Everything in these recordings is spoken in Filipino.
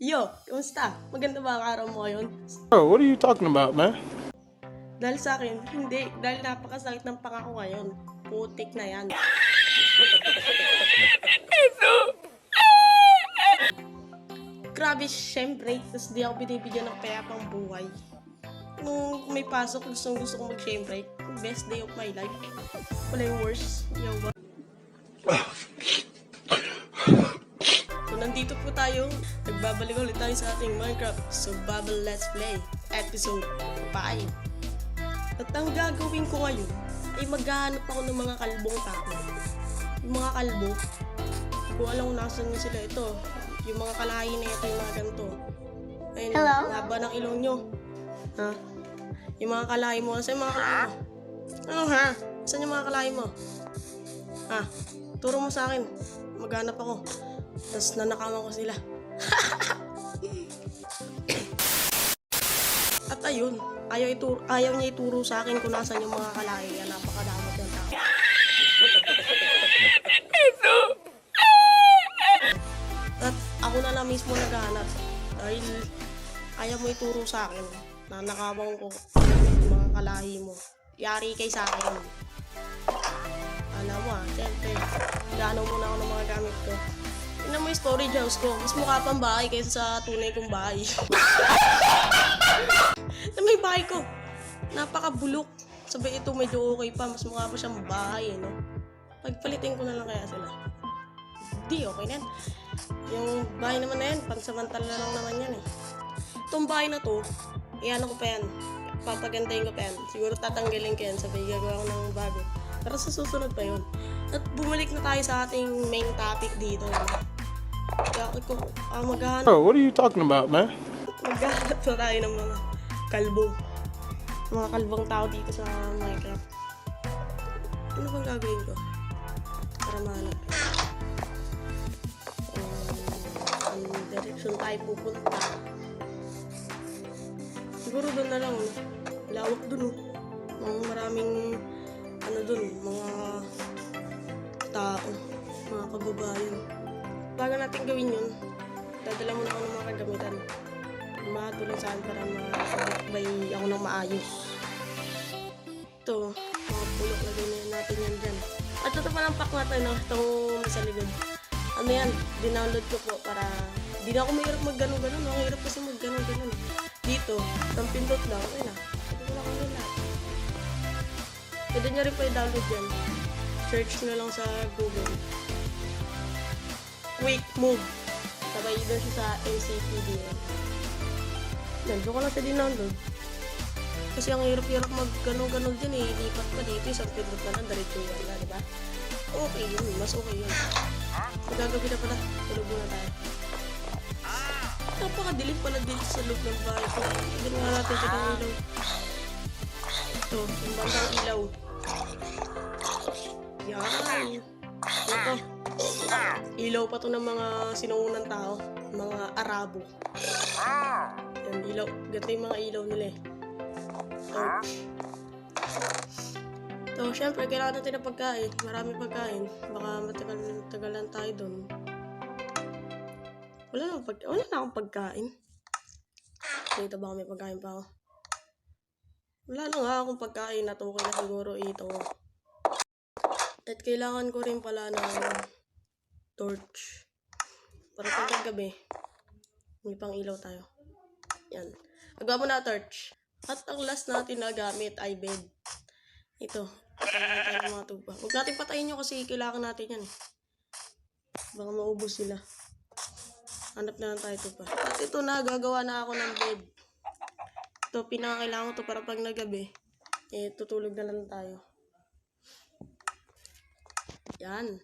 Yo, kamusta? Maganda ba ang araw mo ngayon? Bro, what are you talking about, man? Dahil sa akin, hindi. Dahil napakasakit ng panga ko ngayon. Putik na yan. Grabe, syempre. Tapos di ako binibigyan ng pera pang buhay. Nung may pasok, gusto ko mag-syempre. Best day of my life. Wala yung worst. Yo, ba? So, nandito po tayo. Nagbabalik ulit tayo sa ating Minecraft Survival Let's Play Episode 5. At ang gagawin ko ngayon ay maghahanap ako ng mga kalbong tao. Yung mga kalbo, kung alam ko nasan nyo sila ito. Yung mga kalahi na ito, yung mga ganito. Ayun, Hello? ang haba ng ilong nyo. Ha? Yung mga kalahi mo. Saan yung mga kalahi mo? Ano ha? Saan yung mga kalahi mo? Ha? Turo mo sa akin. Maghanap ako. Tapos nanakawan ko sila. At ayun, ayaw niya ituro sa akin kung nasan yung mga kalahi. Yan, napakadamot yung tao. At ako na lang mismo naghahanap. Dahil ayaw mo ituro sa akin. Nanakawan ko yung mga kalahi mo. Yari kay sa akin. Alam mo siyempre, gano'n muna ako ng mga gamit ko. Tingnan mo yung storage house ko. Mas mukha pang bahay kaysa sa tunay kong bahay. Na may bahay ko. Napakabulok. Sabi ito medyo okay pa. Mas mukha pa siyang bahay, no? Pagpalitin ko na lang kaya sila. Di, okay na yan. Yung bahay naman na yan, pansamantala lang naman yan eh. Itong bahay na to, iyan ko pa yan. Papagandahin ko pa yan. Siguro tatanggalin ko yan. Sabi, gagawa ko ng bago. Pero sa susunod pa yun. At bumalik na tayo sa ating main topic dito. Kaya ako, maghahanap. Bro, what are you talking about, man? Maghahanap na tayo ng mga kalbo. Mga kalbong tao dito sa Minecraft. Ano bang gagawin ko? Para mahanap. Ang direction tayo pupunta. Siguro doon na lang. Lawak doon. Maraming doon, mga tao, mga kababayan. Bago natin gawin yun, dadala muna ako ng mga kagamitan. Matulong saan para makasabay ako ng maayos. Ito, mga bulok na ganyan natin yan dyan. At ito pa ng pack natin, no? Itong sa likod. Ano yan, dinownload ko po para di na ako mahirap mag-ganon-ganon. Ang hirap kasi mag-ganon-ganon. Dito, itong pindot lang, okay na. Ito ko lang kami lahat. Pwede nyo rin po i-download yan. Search nyo lang sa Google. Quick Move. Sabay doon siya sa MCPDN. Doon ko lang siya din-download. Kasi ang hirap-hirap mag-ganon-ganon din eh. Lipat pa dito. Isang pindot na lang. Diretso yan na, diba? Okay yun. Mas okay yun. Magagabi na pala. Tulog muna tayo. Napakadilim pala dito sa loob ng bahay ko. Hindi nga natin siya ng ilaw. Ito, yung bandang ilaw. Yan. Ito. Ilaw pa to ng mga sinuunang tao. Mga Arabo. Yan, ilaw. Ganito yung mga ilaw nila eh. Ito, syempre, kailangan natin ng pagkain. Marami pagkain. Baka matagalan tayo dun. Wala na akong pagkain. Dito ba may pagkain pa ako? Wala na nga akong pagkain at okay na siguro ito. At kailangan ko rin pala ng torch. Para pagkagabi, may pang ilaw tayo. Yan. Agawa mo na torch. At ang last natin na gamit ay bed. Ito. Patayin tayo ng mga tuba. Huwag natin patayin nyo kasi kailangan natin yan. Baka maubos sila. Hanap na lang tayo tuba. At ito na, gagawa na ako ng bed. Ito, pinakakailangan ko to para pag nagabi, tutulog na lang tayo. Yan.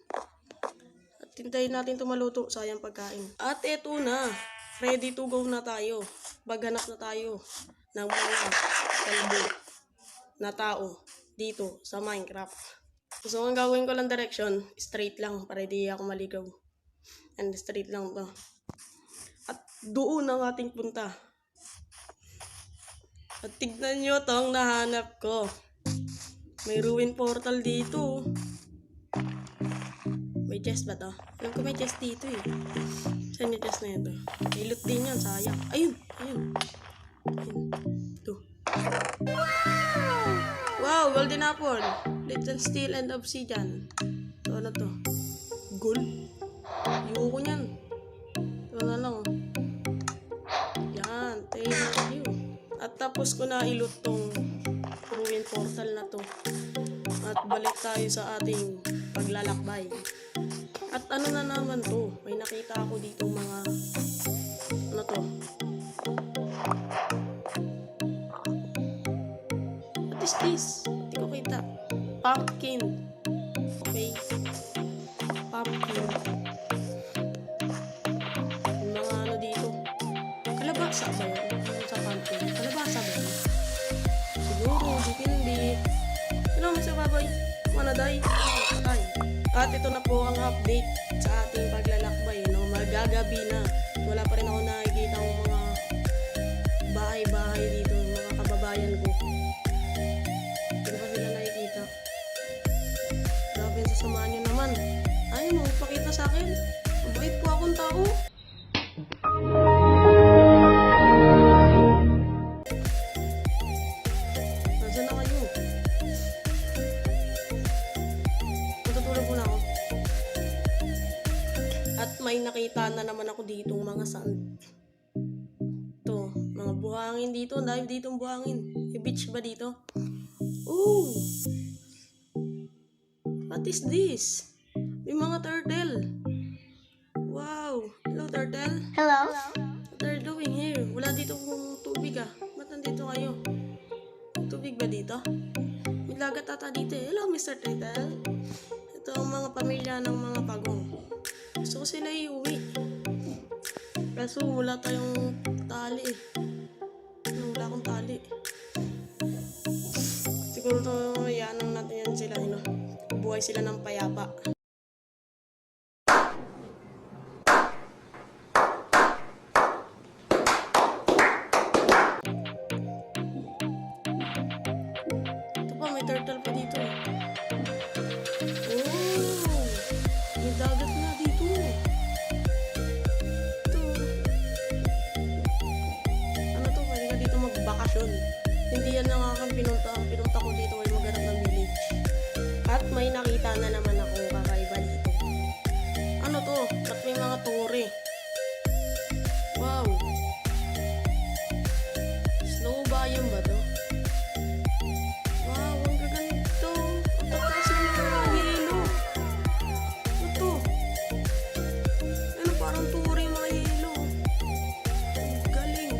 At hintayin natin ito maluto. Sayang pagkain. At ito na. Ready to go na tayo. Maghanap na tayo ng mga kalbo na tao dito sa Minecraft. So, ang gawin ko lang direction, straight lang para di ako maligaw. And straight lang to. At doon ang ating punta. At tignan nyo tong nahanap ko. May ruin portal dito. May chest ba to? Alam ko may chest dito eh. Saan niya just na ito? Ilot din yan, sayang. Ayun! Ayun! Ayun. Ito. Wow! Golden apple! Little steel and obsidian. Ito, ano to? Gold? Ayoko niyan. Ito na lang. Yan. Thank you. At tapos ko na ilot tong ruin portal na to. At balik tayo sa ating paglalakbay. At ano na naman to? May nakita ako dito mga ano to? What is this? Hindi ko kita. Pumpkin. Okay. Pumpkin. Yung mga ano dito. Kalabasa ba yun? Ano sa pumpkin? Kalabasa ba yun? Siguro, dipindi. Hello, Mr. Baboy. Manaday. Patay. At ito na po ang update sa ating paglalakbay. No? Magagabi na. Wala pa rin ako nakikita ang mga bahay-bahay dito. Mga kababayan ko. Hindi ko pa sila nakikita. Grabe, sasamahan nyo naman. Ay, magpakita sa akin. Mabait po akong tao. Nasaan na kayo? Matutulog muna ako. At may nakita na naman ako ditong mga sand. Ito, mga buhangin dito. Dahil ditong buhangin. May beach ba dito? Ooh! What is this? May mga turtle. Wow! Hello, turtle. Hello? What are you doing here? Wala dito kung tubig ah. Ba't nandito kayo? May tubig ba dito? May lagat ata dito eh. Hello, Mr. Turtle. Ito ang mga pamilya ng mga pagong. Gusto ko sila iuwi. Kaso wala tayong tali eh. Wala akong tali. Siguro to, yanang natin yan sila. Buhay sila ng payapa. Ito pa, may turtle pa dito. Oh! May dagat na dito. Ito. Ano to? Pwede ka dito magbakasyon. Hindi yan lang ang pinunta. Ang pinunta ko dito ay maghanap ng village. At may nakita na naman akong kakaiba dito. Ano to? Ba't may mga tore? Wow! Snow biome ba to? Wow, ang gaganto. Ang tataas ng mga yelo. Ano to? Ano, parang tore yung mga yelo. Ang galing.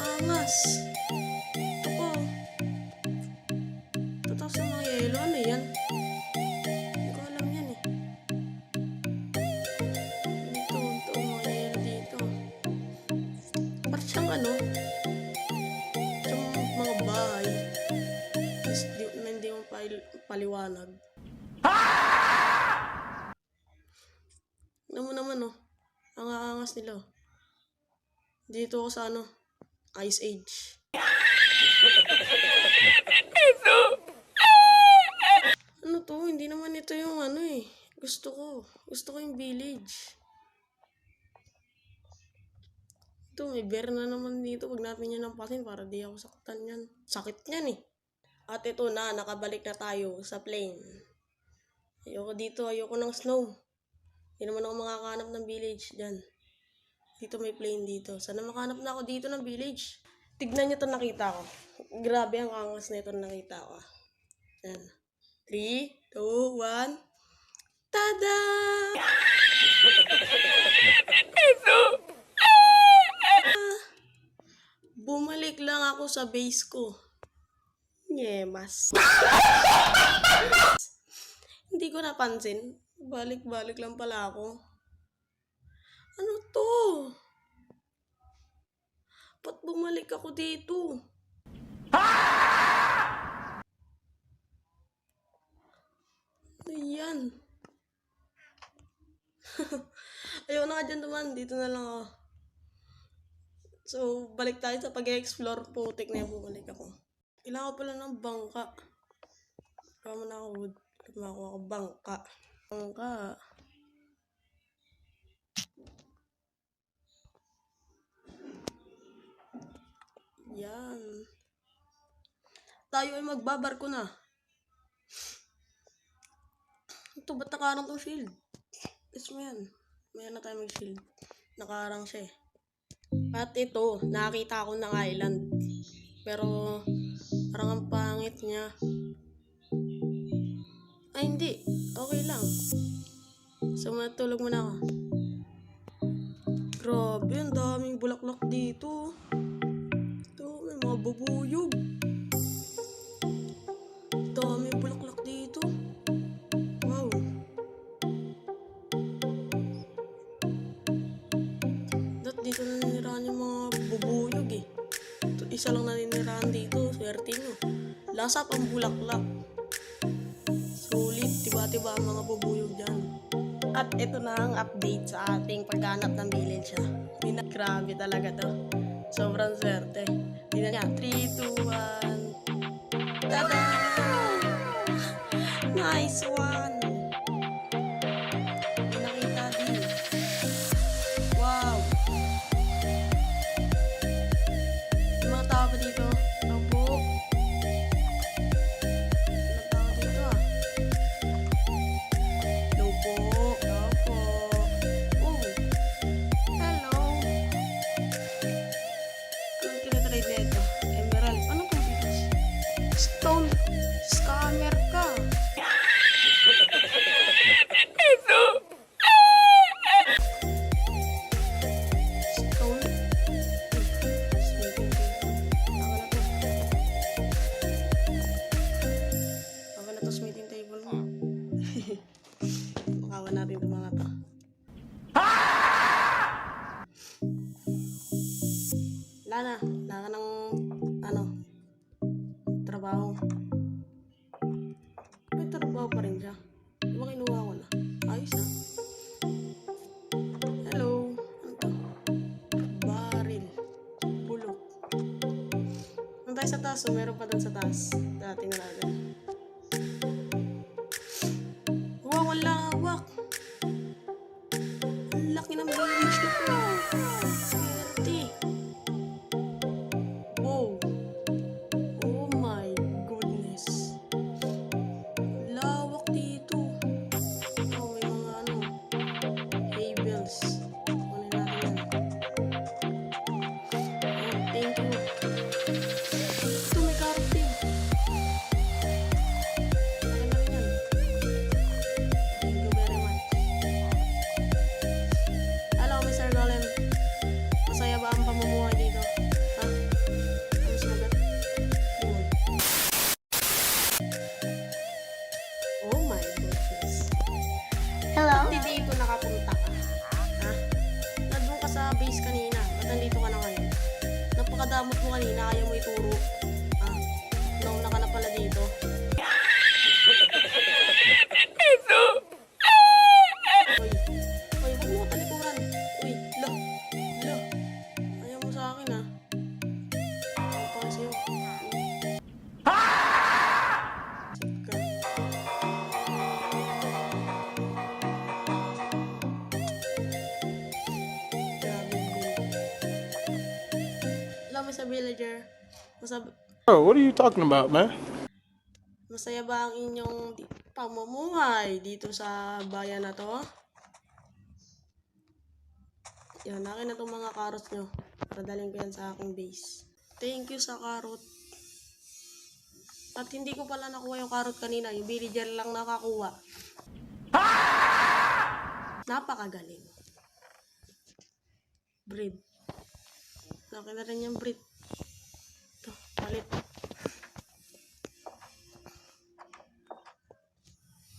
Angas. Ito po. Tataas ng mga yelo. Ano yan? Hindi ko alam yan eh. Ito, mga yelo dito. Parang siyang ano? Siyang mga bahay. Tapos hindi mo paliwanag. Ano mo naman oh. Ang aangas nila oh. Dito ako sa ano? Ice Age. Ano to? Hindi naman ito yung ano eh. Gusto ko. Gusto ko yung village. Ito, may bear na naman dito. Pag natin yan ng patin para di ako saktan yan. Sakit yan eh. At ito na, nakabalik na tayo sa plane. Ayoko dito, ayoko ng snow. Hindi naman ako makakahanap ng village dyan. Dito may plane dito. Sana makahanap na ako dito ng village. Tignan nyo ito nakita ko. Grabe ang angas na ito nakita ko. Yan. 3, 2, 1. Tada! Bumalik lang ako sa base ko. Nyemas. Hindi ko napansin. Balik-balik lang pala ako. Ano to? Ba't bumalik ako dito? Ayan. Ayaw na nga dyan naman. Dito na lang ako. So, balik tayo sa pag-explore. Putik na yung bumalik ako. Kailangan ko pala ng bangka. Kama na ako wood. Kumakuha ako bangka. Bangka. Yan. Tayo ay magbabarko na. Ito, ba't nakarang tong shield? Guess mo yan. Mayroon na tayo mag-shield. Nakarang siya eh. At ito, nakakita ko ng island. Pero, parang ang pangit niya. Ay, hindi. Okay lang. So, matulog muna ako. Grabe, ang daming bulaklak dito. Ito, may mga bubuyog. Daming bulaklak dito. Wow. Dito naninirahan yung mga bubuyog eh. Ito, isa lang naninirahan dito. Swerte nyo. Lasap ang bulaklak. Sulit. Tiba-tiba ang mga bubuyog dyan. At ito na ang update sa ating paghanap ng village ha. Grabe talaga to. Sobrang swerte. Tingnan nga. 3, 2, 1. Tada! Nice one! Pinakita din. Wow! Yung mga tao ba dito? Opo. Mga tao dito ah. Opo. Opo. Oh. Hello. Anong kinatrade na ito? Emerald. Anong computer? Stone. Scammer ka. Stone. Ako na to smithing table mo. Makawan natin itong mga to. Wala ka ng trabaho. May trabaho pa rin siya. Di ba kinuha ko na? Ayos na. Hello. Ano to? Baril. Bulok. Ano tayo sa taas? Meron pa dun sa taas. Tingnan natin. Wow, ang lawak. Ang laki ng village nito. Swerte. Wow. Oh my goodness. Lawak dito. Oh, may mga hay bales. Kunin natin yan. Oh, thank you. Ito, may carrot din. Akin na rin yan. Thank you very much. Hello, Mr. Golem. Masaya ba ang pamumuhay dito? Ha? Ano sumagot? Yun. Oh my goodness. Hello? Ba't dito nakapunta ka? Ha? Nandun ka sa base kanina. Ba't nandito ka na ngayon? Napakadamot mo kanina. Kaya mo ituro. Ha? Nauna ka na pala dito. Uy. Uy, huwag mo talikuran. Uy, lo. Ayaw mo sa akin ha. Ayaw pa kasi yun. Sige. Hello, Mr. Villager. Bro, what are you talking about, man? Masaya ba ang inyong pamumuhay dito sa bayan na to? Yan, akin na itong mga carrots nyo. Para daling ko yan sa aking base. Thank you sa carrot. At hindi ko pala nakuha yung carrot kanina. Yung villager lang nakakuha. Napakagaling. Breed. Akin na rin yung breed. Ito, palit.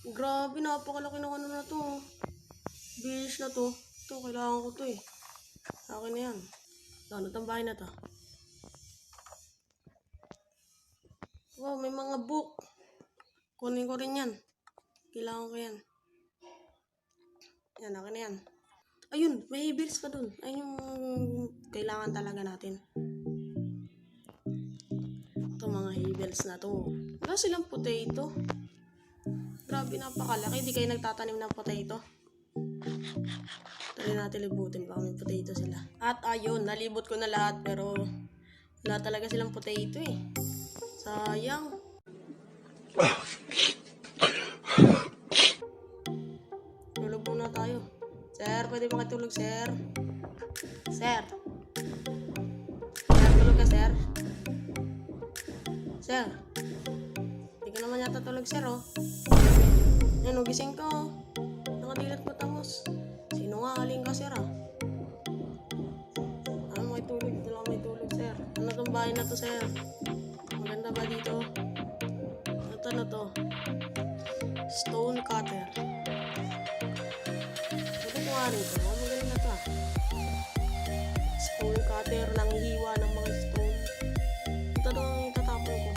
Grabe, napakalaki ng ano na to. Village na to. Ito, kailangan ko to eh. Akin na yan. Ano tang bahay na to? Wow, may mga book. Kunin ko rin yan. Kailangan ko yan. Yan, akin na yan. Ayun, may bills pa dun. Ayun yung kailangan talaga natin. Ito mga hay-bales na to. Wala silang potato. Grabe, napakalaki. Di kayo nagtatanim ng potato. Try natin libutin. Baka may potato sila. At ayun, nalibot ko na lahat. Pero Wala talaga silang potato eh. Sayang. Tulog muna tayo. Sir, pwede makatulog, sir? Sir? Sir, tulog ka, sir? Sir? Hindi ka naman yata tulog, sir, oh. Yan, gising ka, oh. Nakadilat mo tangos. Sinungaling ka, sir, ah. May tulog. Dito lang may tulog, sir. Ano tong bahay na to, sir? Maganda ba dito? Ito na to. Stone cutter. Ito ko nga rito. Magaling na to, ah. Stone cutter, nanghihiwa ng mga stone. Ito daw ang itatapon ko.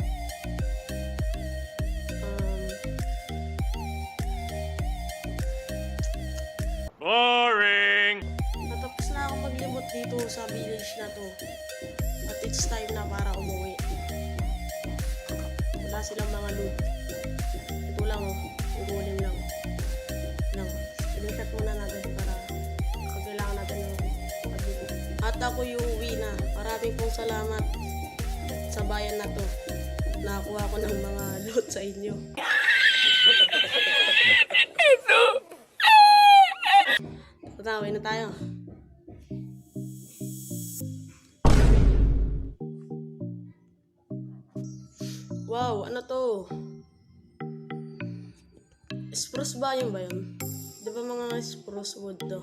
Boring! Natapos na ako maglibot dito sa village na to. At it's time na para umuwi. Wala silang mga loot. Ito lang, oh. Ugulim lang. Sinikat muna natin para pag kailangan natin yung paglibot. At ako yung uwi na. Maraming pong salamat sa bayan na to. Nakakuha ko ng mga loot sa inyo. Tatawin na tayo. Wow, ano to? Spruce ba yun ba yun? Di ba mga spruce wood to?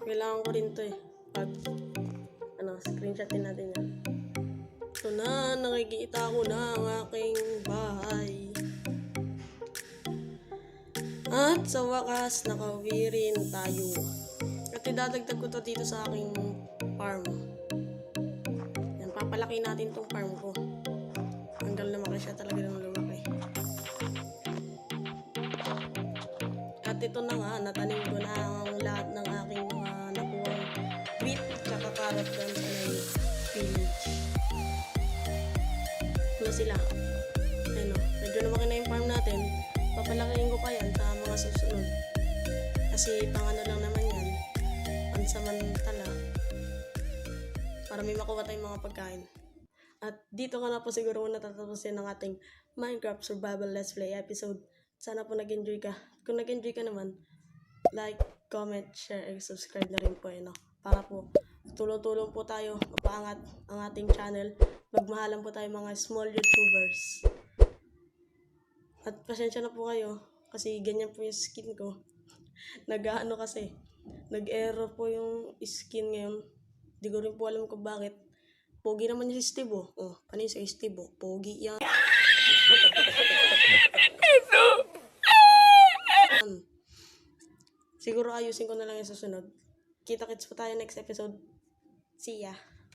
Kailangan ko rin to eh. Pag, screenshotin natin yan. Ito na, nakikita ko na ang aking bahay. At sa wakas, nakauwi rin tayo. At idadagdag ko to dito sa aking farm. Yan, papalaki natin tong farm ko. Hanggang lumaki siya talaga ng lumaki. At ito na nga, natanim ko na ang lahat ng aking mga nakuha wheat tsaka carrot doon sa may village. Ano sila? Ayun o, medyo lumaki na yung farm natin. Papalakihin ko pa yan sa mga susunod. Kasi pang ano lang naman yan, pansamantala. Para may makuha tayong mga pagkain. At dito ka na po siguro muna tatapusin ng ating Minecraft Survival Let's Play episode. Sana po nag-enjoy ka. Kung nag-enjoy ka naman, like, comment, share, and subscribe na rin po. No? Para po tulong-tulong po tayo mapaangat ang ating channel. Magmahalan po tayo mga small YouTubers. At pasensya na po kayo kasi ganyan po yung skin ko. Nag-ano kasi, nag-error po yung skin ngayon. Di ko rin po alam kung bakit. Pogi naman yung si Steve, oh. Oh, paano yung si Steve, oh? Pogi yan. Siguro ayusin ko na lang yung susunod. Kita-kits po tayo next episode. See ya.